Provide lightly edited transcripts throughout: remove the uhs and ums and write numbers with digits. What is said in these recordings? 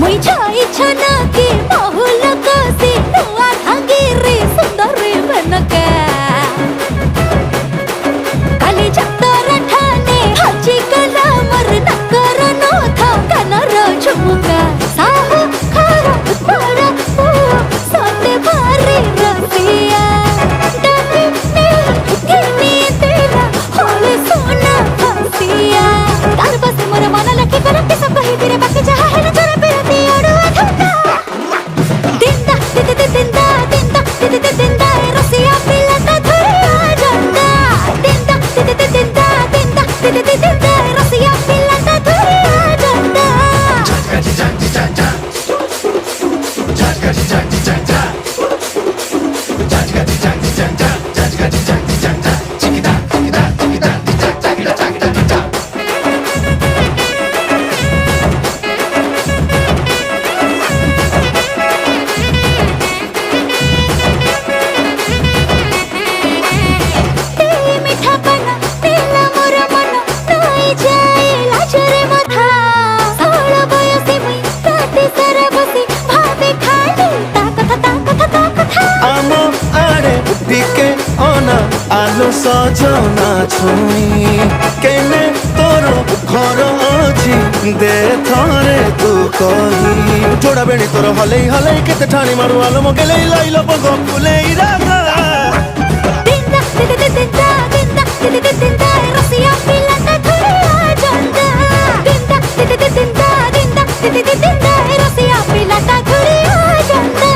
मुई छाई छना के बहुल कसे नुआ धागे रे सुंदर रे बनके काली चक्कर ठाने हाची कला मर नकर नो था कनर झुमका साहु खारा बड़ा सोते भारी रसिया डबे गिनी तेरा होले सोना हसिया तार बस मोर मन लखे करके सब कही तेरे बाकी जहा है न जरा पे अड़ुआ धंदा दिंदा दिंदा दिंदा दिंदा दिंदा रसिया पिला ता धुरिया जंदा दिंदा दिंदा दिंदा दिंदा रसिया पिला ता धुरिया जंदा जाजी जाजी जाजा जाजी जाजी जाजा जाजी जाजी जाजा जाजी जाजी जाजा चिकिदा चिकिदा चिकिदा चिकिदा चिकिदा चिकिदा मीठा बना तेला मोर मन नई जाए लाजरे मथा साळ बयसी मुई राती सारा बसी भावे खाली ता कथा आमो आड़े दिके ओना आलो सजना छुई केने तोरो घर अछि दे थरे तू कही जोड़ा बेणी तोर हले हले केते ठाणी मारू आलो मगेले लाइलो बगो फुले रागा दिंदा दिंदा दिंदा दिंदा दिंदा रसिया पिला ता धुरिया जंदा दिंदा दिंदा दिंदा दिंदा दिंदा रसिया पिला ता धुरिया जंदा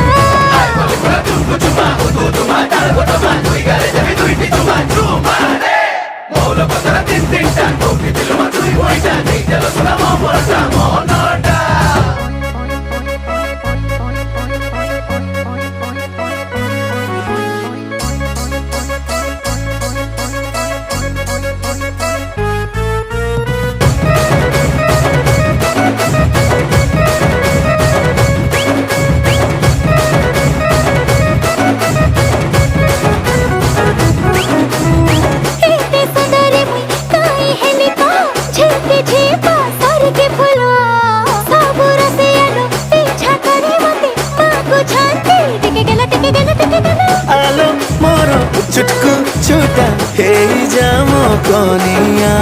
आलो मोरो चुटकू छुटा हे जामो कोनिया।